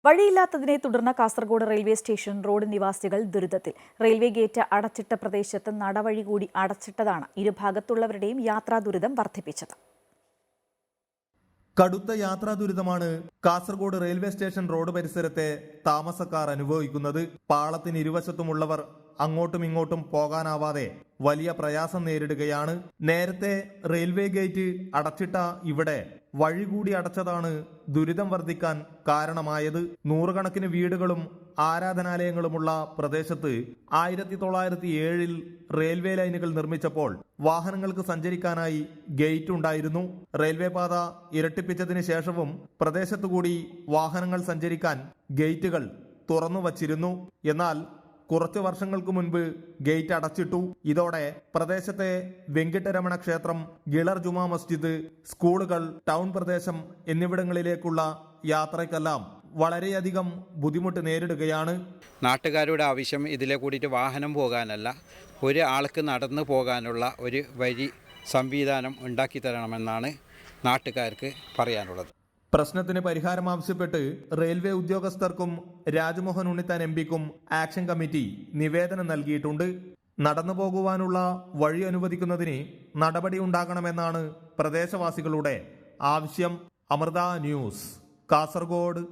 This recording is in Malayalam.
വഴിയില്ലാത്തതിനെ തുടർന്ന് കാസർഗോഡ് റെയിൽവേ സ്റ്റേഷൻ റോഡ് നിവാസികൾ ദുരിതത്തിൽ. റെയിൽവേ ഗേറ്റ് അടച്ചിട്ട പ്രദേശത്ത് നടവഴി കൂടി അടച്ചിട്ടതാണ് ഇരുഭാഗത്തുള്ളവരുടെയും യാത്രാ ദുരിതം വർദ്ധിപ്പിച്ചത്. കടുത്ത യാത്രാ ദുരിതമാണ് കാസർഗോഡ് റെയിൽവേ സ്റ്റേഷൻ റോഡ് പരിസരത്തെ താമസക്കാർ അനുഭവിക്കുന്നത്. പാളത്തിന് ഇരുവശത്തുമുള്ളവർ അങ്ങോട്ടും ഇങ്ങോട്ടും പോകാനാവാതെ വലിയ പ്രയാസം നേരിടുകയാണ്. നേരത്തെ റെയിൽവേ ഗേറ്റ് അടച്ചിട്ട ഇവിടെ വഴി കൂടി അടച്ചതാണ് ദുരിതം വർദ്ധിക്കാൻ കാരണമായത്. നൂറുകണക്കിന് വീടുകളും ആരാധനാലയങ്ങളുമുള്ള പ്രദേശത്ത് 1907 റെയിൽവേ ലൈനുകൾ നിർമ്മിച്ചപ്പോൾ വാഹനങ്ങൾക്ക് സഞ്ചരിക്കാനായി ഗേറ്റ് ഉണ്ടായിരുന്നു. റെയിൽവേ പാത ഇരട്ടിപ്പിച്ചതിന് ശേഷവും പ്രദേശത്തുകൂടി വാഹനങ്ങൾ സഞ്ചരിക്കാൻ ഗേറ്റുകൾ തുറന്നു വച്ചിരുന്നു. എന്നാൽ കുറച്ചു വർഷങ്ങൾക്ക് മുൻപ് ഗേറ്റ് അടച്ചിട്ടു. ഇതോടെ പ്രദേശത്തെ വെങ്കിട്ടരമണ ക്ഷേത്രം, ഗിളർ ജുമാ മസ്ജിദ്, സ്കൂളുകൾ, ടൗൺ പ്രദേശം എന്നിവിടങ്ങളിലേക്കുള്ള യാത്രയ്ക്കെല്ലാം വളരെയധികം ബുദ്ധിമുട്ട് നേരിടുകയാണ്. നാട്ടുകാരുടെ ആവശ്യം ഇതിലെ കൂടിയിട്ട് വാഹനം പോകാനല്ല, ഒരു ആൾക്ക് നടന്നു പോകാനുള്ള ഒരു വഴി സംവിധാനം ഉണ്ടാക്കി തരണമെന്നാണ് നാട്ടുകാർക്ക് പറയാനുള്ളത്. പ്രശ്നത്തിന് പരിഹാരം ആവശ്യപ്പെട്ട് റെയിൽവേ ഉദ്യോഗസ്ഥർക്കും രാജ്മോഹൻ ഉണ്ണിത്താൻ എംപിക്കും ആക്ഷൻ കമ്മിറ്റി നിവേദനം നൽകിയിട്ടുണ്ട്. നടന്നു പോകുവാനുള്ള വഴി അനുവദിക്കുന്നതിന് നടപടി ഉണ്ടാകണമെന്നാണ് പ്രദേശവാസികളുടെ ആവശ്യം. അമൃത ന്യൂസ്, കാസർഗോഡ്.